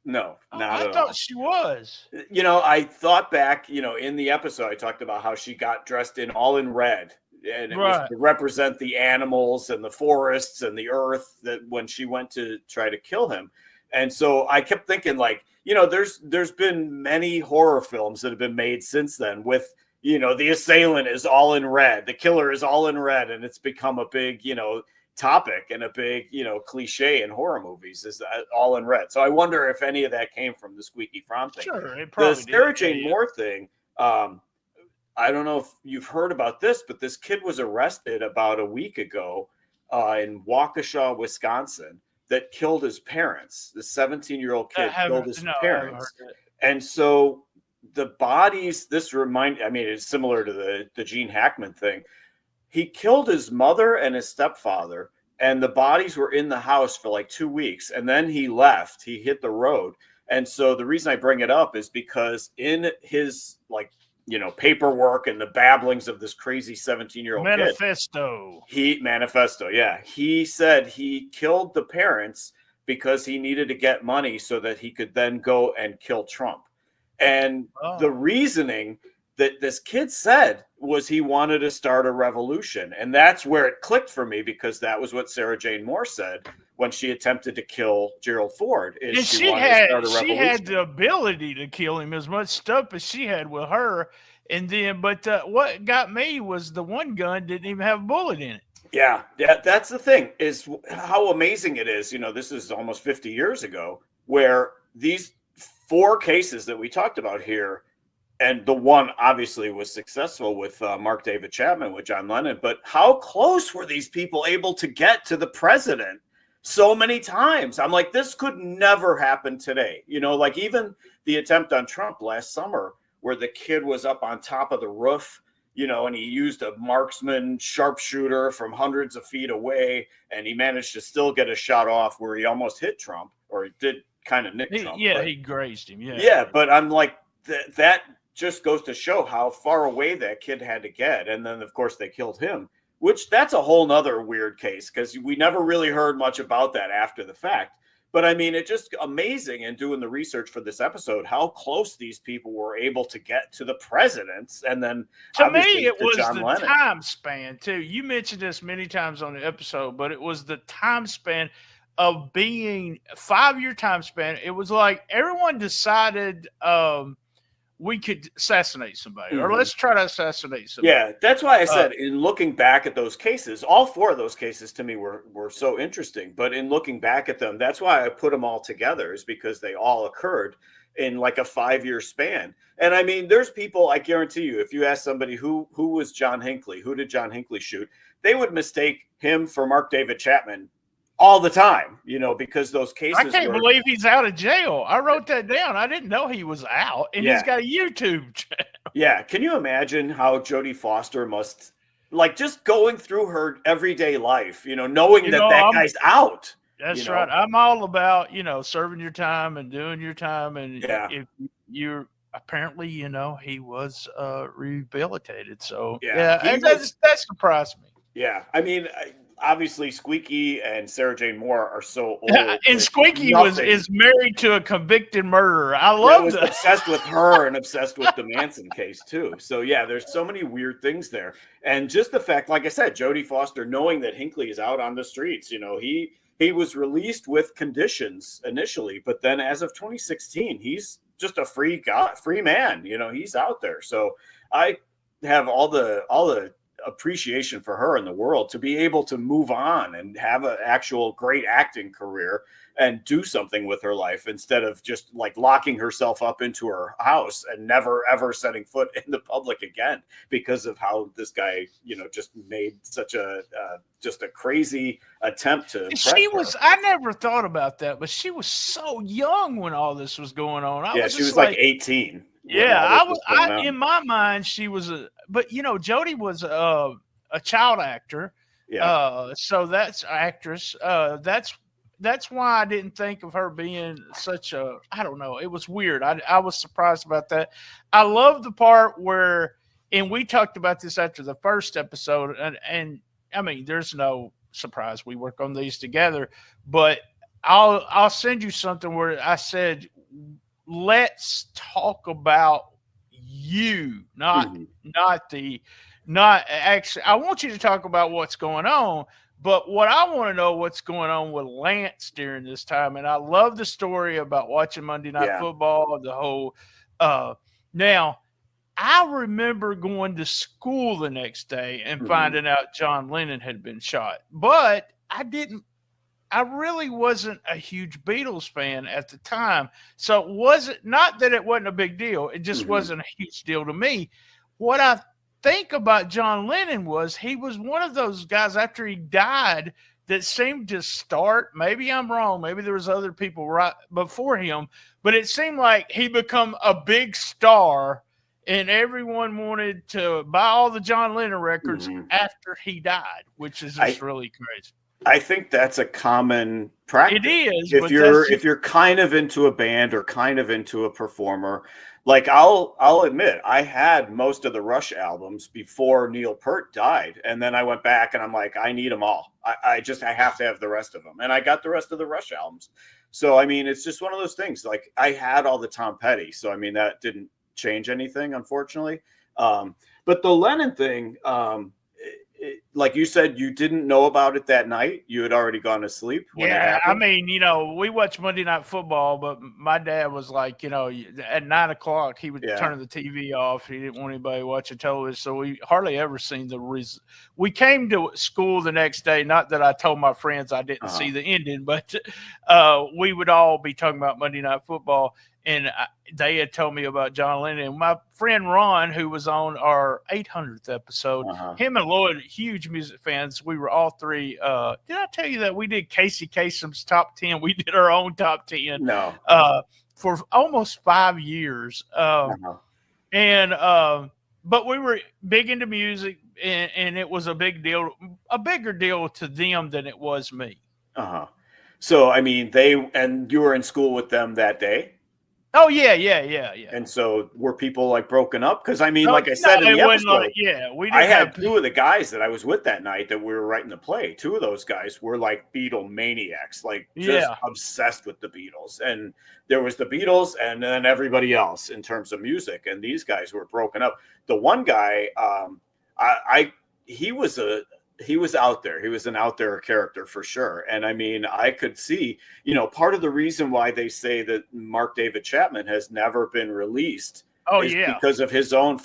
not at all. I thought she was. I thought back, in the episode I talked about how she got dressed all in red. And it was to represent the animals and the forests and the earth, that when she went to try to kill him. And so I kept thinking, like, there's been many horror films that have been made since then with, the assailant is all in red, the killer is all in red, and it's become a big, topic and a big, cliche in horror movies, is that all in red. So I wonder if any of that came from the Squeaky Fromm thing. Sure, it probably the Sarah Jane Moore thing. I don't know if you've heard about this, but this kid was arrested about a week ago in Waukesha, Wisconsin, that killed his parents. The 17-year-old kid killed his parents. And so the bodies, it's similar to the Gene Hackman thing. He killed his mother and his stepfather, and the bodies were in the house for like 2 weeks. And then he left. He hit the road. And so the reason I bring it up is because in his, paperwork and the babblings of this crazy 17-year-old manifesto. He said he killed the parents because he needed to get money so that he could then go and kill Trump. And the Oh. reasoning that this kid said was he wanted to start a revolution. And that's where it clicked for me, because that was what Sarah Jane Moore said when she attempted to kill Gerald Ford, is And she wanted to start a she had revolution. the ability to kill him, as much stuff as she had with her. And then, but what got me was the one gun didn't even have a bullet in it. Yeah, yeah, that's the thing, is how amazing it is. This is almost 50 years ago, where these four cases that we talked about here, and the one obviously was successful with Mark David Chapman with John Lennon, but how close were these people able to get to the president so many times? I'm like, this could never happen today. Like even the attempt on Trump last summer, where the kid was up on top of the roof, and he used a marksman sharpshooter from hundreds of feet away, and he managed to still get a shot off where he almost hit Trump, or he did kind of nick Trump. Yeah, but, he grazed him. yeah, but I'm like, that just goes to show how far away that kid had to get. And then, of course, they killed him, which that's a whole nother weird case, because we never really heard much about that after the fact. But I mean, it's just amazing in doing the research for this episode how close these people were able to get to the presidents, and then to me, it to was John the Lennon. time span too. You mentioned this many times on the episode, but it was the time span of being 5-year time span. It was like everyone decided we could assassinate somebody, or let's try to assassinate somebody. Yeah, that's why I said, in looking back at those cases, all four of those cases to me were so interesting. But in looking back at them, that's why I put them all together, is because they all occurred in like a 5-year span. And I mean, there's people, I guarantee you, if you ask somebody who was John Hinckley, who did John Hinckley shoot, they would mistake him for Mark David Chapman all the time, because those cases. I can't believe he's out of jail. I wrote that down. I didn't know he was out, and he's got a YouTube channel. Yeah, can you imagine how Jodie Foster must, like, just going through her everyday life, knowing that guy's out. That's right. I'm all about, serving your time and doing your time, and if you're apparently, he was rehabilitated. So and that surprised me. Yeah, I mean, obviously Squeaky and Sarah Jane Moore are so old. And Squeaky is married to a convicted murderer. I love that. Obsessed with her and obsessed with the Manson case too. So yeah, there's so many weird things there. And just the fact, like I said, Jodie Foster knowing that Hinckley is out on the streets, he was released with conditions initially, but then as of 2016, he's just a free man. He's out there. So I have all the appreciation for her in the world to be able to move on and have an actual great acting career and do something with her life, instead of just like locking herself up into her house and never ever setting foot in the public again because of how this guy just made such a just a crazy attempt to impress her. I never thought about that, but she was so young when all this was going on. She was like 18. Yeah, in my mind, she was but Jodie was a child actor. Yeah. So that's actress. That's why I didn't think of her being such a, I don't know. It was weird. I was surprised about that. I love the part where, and we talked about this after the first episode, and I mean, there's no surprise. We work on these together, but I'll send you something where I said, let's talk about you, not actually. I want you to talk about what's going on, but what I want to know what's going on with Lance during this time. And I love the story about watching Monday Night Football, the whole now I remember going to school the next day and finding out John Lennon had been shot, but I really wasn't a huge Beatles fan at the time. So it wasn't, not that it wasn't a big deal. It just wasn't a huge deal to me. What I think about John Lennon was he was one of those guys after he died that seemed to start, maybe I'm wrong, maybe there was other people right before him, but it seemed like he become a big star and everyone wanted to buy all the John Lennon records after he died, which is just really crazy. I think that's a common It practice. is, If but that's you're just if you're kind of into a band or kind of into a performer, like I'll admit I had most of the Rush albums before Neil Peart died, and then I went back and I'm like, I need them all. I have to have the rest of them, and I got the rest of the Rush albums. So I mean, it's just one of those things. Like I had all the Tom Petty, so I mean that didn't change anything, unfortunately. Um, but the Lennon thing, like you said, you didn't know about it that night. You had already gone to sleep when it yeah. I happened. mean, we watched Monday Night Football, but my dad was like, at 9 o'clock he would Yeah. turn the TV off. He didn't want anybody watching television, so we hardly ever seen We came to school the next day. Not that I told my friends I didn't Uh-huh. see the ending, but we would all be talking about Monday Night Football, and they had told me about John Lennon. And my friend Ron, who was on our 800th episode, Uh-huh. him and Lloyd, huge music fans. We were all three. Did I tell you that we did Casey Kasem's top 10? We did our own top 10 No. for almost 5 years. Uh-huh. And but we were big into music, and it was a big deal, a bigger deal to them than it was me. Uh-huh. So I mean, and you were in school with them that day. Oh yeah, yeah, yeah, yeah. And so were people like broken up? Because I mean, No, like I no, said in it the wasn't like episode, we I didn't have. had two of the guys that I was with that night that we were writing the play. Two of those guys were like Beatle maniacs, like just Yeah. obsessed with the Beatles. And there was the Beatles and then everybody else in terms of music. And these guys were broken up. The one guy, I he was out there. He was an out there character for sure. And I mean, I could see, part of the reason why they say that Mark David Chapman has never been released Oh is yeah. because of his own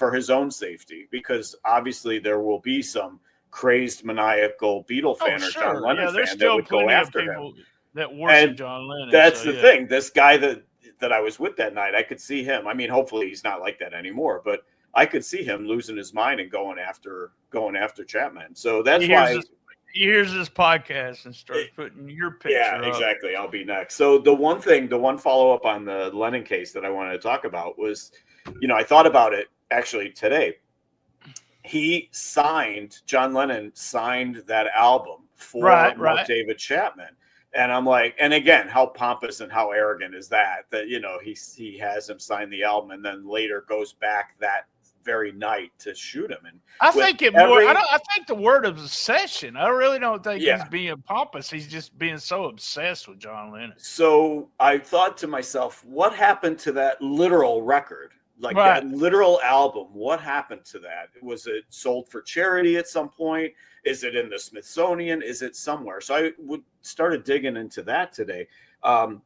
safety, because obviously there will be some crazed maniacal Beatle Oh fan or John sure. Lennon Yeah. There's fan that still would go plenty of after him. people that worship And John Lennon. that's So the yeah. thing. This guy that I was with that night, I could see him. I mean, hopefully he's not like that anymore, but I could see him losing his mind and going after Chapman. So that's why. He hears this podcast and starts putting your Yeah, picture up. exactly. I'll be next. So the one follow up on the Lennon case that I wanted to talk about was, I thought about it actually today. John Lennon signed that album for Right, Mark right. David Chapman. And I'm like, and again, how pompous and how arrogant is that he has him sign the album and then later goes back that very night to shoot him. And I with think it more. every I think the word of obsession. I really don't think he's yeah. being pompous. He's just being so obsessed with John Lennon. So I thought to myself, what happened to that literal record? Like Right. that literal album, what happened to that? Was it sold for charity at some point? Is it in the Smithsonian? Is it somewhere? So I started digging into that today.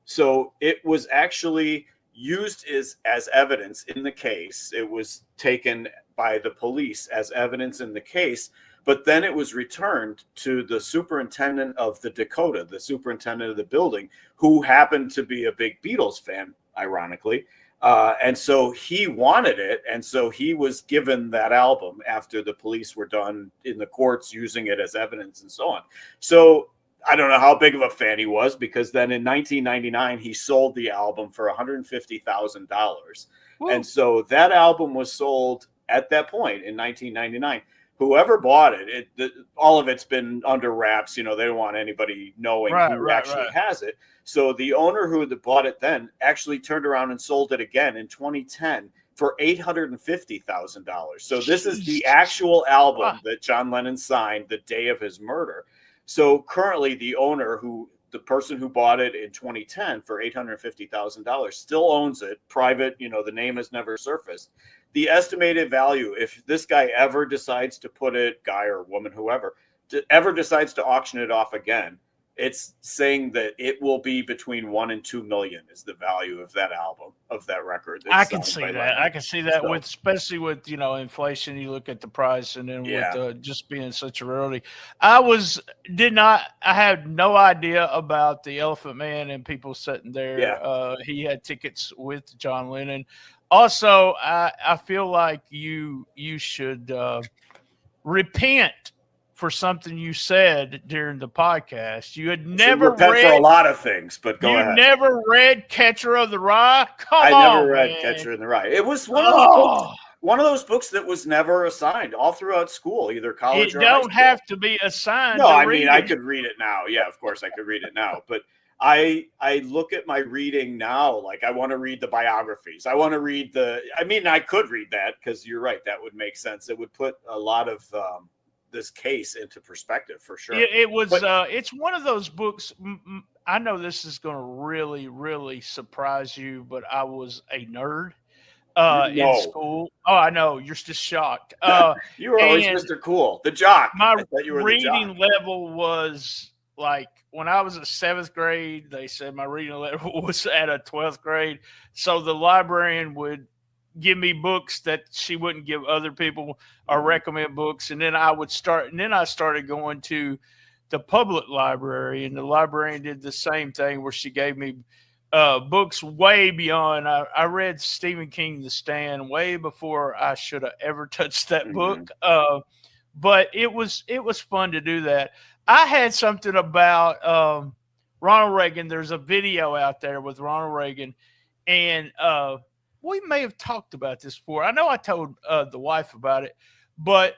So it was actually used as evidence in the case. It was taken by the police as evidence in the case, but then it was returned to the superintendent of the Dakota, the superintendent of the building, who happened to be a big Beatles fan, ironically. And so he wanted it. And so he was given that album after the police were done in the courts using it as evidence and so on. So I don't know how big of a fan he was, because then in 1999, he sold the album for $150,000. And so that album was sold at that point in 1999. Whoever bought it, all of it's been under wraps. They don't want anybody knowing who actually has it. So the owner who had bought it then actually turned around and sold it again in 2010 for $850,000. So this is the actual album that John Lennon signed the day of his murder. So currently the person who bought it in 2010 for $850,000 still owns it private. The name has never surfaced. The estimated value, if this guy ever decides to guy or woman, whoever, ever decides to auction it off again, it's saying that it will be between 1 and 2 million is the value of that album, of that record. I can see that. I can see that especially with inflation. You look at the price, and then with just being such a rarity. I had no idea about the Elephant Man and people sitting there. Yeah. He had tickets with John Lennon. Also, I feel like you should repent for something you said during the podcast. You had never read for a lot of things, but go ahead. You never read Catcher of the Rye? I never read Catcher in the Rye. It was one of those books. one of those books that was never assigned all throughout school, either college It or high don't school. have to be assigned No, to I read mean, I it. could read it now. Yeah, of course I could read it now. But I look at my reading now, like I want to read the biographies. I want to read I mean, I could read that because you're right. That would make sense. It would put a lot of this case into perspective for sure. It was. But It's one of those books. I know this is going to really, really surprise you, but I was a nerd in no, school. Oh, I know you're just shocked. you were always And Mr. Cool, the jock. my I thought you were the jock. reading level was like when I was in 7th grade. They said my reading level was at a 12th grade. So the librarian would give me books that she wouldn't give other people or recommend books, and then I would start. And then I started going to the public library, and the librarian did the same thing where she gave me books way beyond. I read Stephen King The Stand way before I should have ever touched that book. But it was fun to do that. I had something about Ronald Reagan. There's a video out there with Ronald Reagan, and we may have talked about this before. I know I told the wife about it, but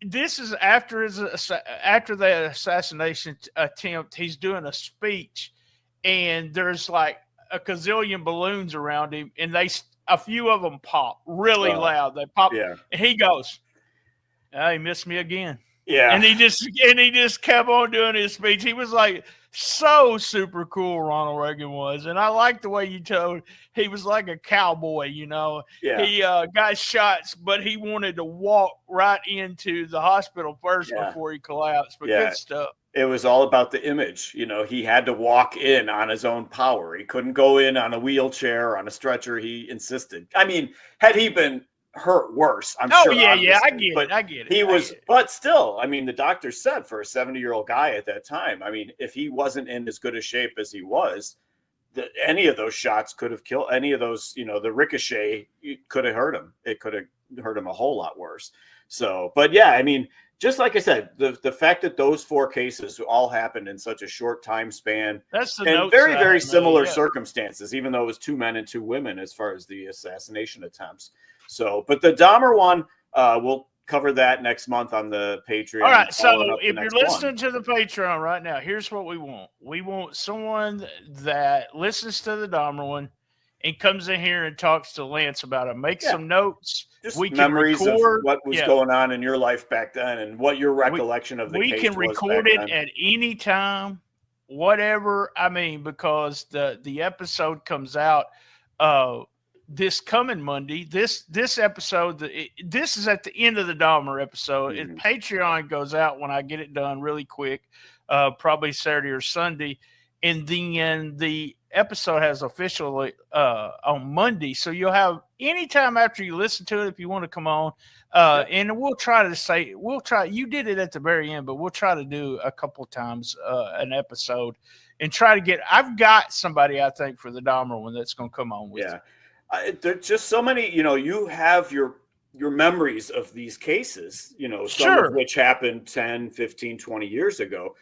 this is after the assassination attempt. He's doing a speech, and there's like a gazillion balloons around him, and a few of them pop really loud. They pop, Yeah. and he goes, "Oh, he missed me again." Yeah. And he just kept on doing his speech. He was like so super cool, Ronald Reagan was. And I like the way you told he was like a cowboy, Yeah. He got shots, but he wanted to walk right into the hospital first before he collapsed. But good stuff. It was all about the image. He had to walk in on his own power. He couldn't go in on a wheelchair or on a stretcher. He insisted. I mean, had he been hurt worse, I'm sure. Yeah, I get it. He was, but still, I mean, the doctor said for a 70-year-old guy at that time, I mean, if he wasn't in as good a shape as he was, any of those shots could have killed. Any of those, the ricochet could have hurt him. It could have hurt him a whole lot worse. So, but yeah, I mean, just like I said, the fact that those 4 cases all happened in such a short time span, that's the and very, very similar circumstances, even though it was 2 men and 2 women as far as the assassination attempts. So, but the Dahmer one, we'll cover that next month on the Patreon. All right. So if you're listening to the Patreon right now, here's what we want. We want someone that listens to the Dahmer one and comes in here and talks to Lance about it. Make some notes. Just we can memories record, of what was going on in your life back then and what your recollection of the case was. We can record it at any time, whatever. I mean, because the episode comes out this coming Monday. This episode, this is at the end of the Dahmer episode. And Patreon goes out when I get it done really quick, probably Saturday or Sunday. And then the episode has officially on Monday. So you'll have any time after you listen to it if you want to come on. And we'll try to you did it at the very end, but we'll try to do a couple times an episode and try to get. I've got somebody I think for the Dahmer one that's going to come on with. There's just so many, you have your memories of these cases, some of which happened 10, 15, 20 years ago.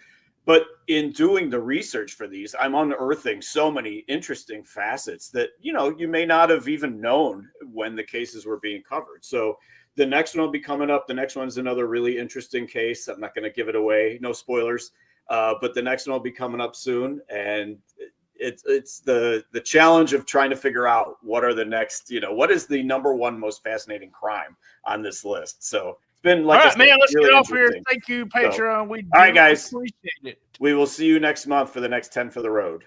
But in doing the research for these, I'm unearthing so many interesting facets that, you may not have even known when the cases were being covered. So the next one will be coming up. The next one's another really interesting case. I'm not going to give it away. No spoilers. But the next one will be coming up soon. And it's the challenge of trying to figure out what are the next, what is the number one most fascinating crime on this list. So it's been like, all right, man, let's really get off here. Thank you, Patreon. All right, guys. Appreciate it. We will see you next month for the next 10 for the road.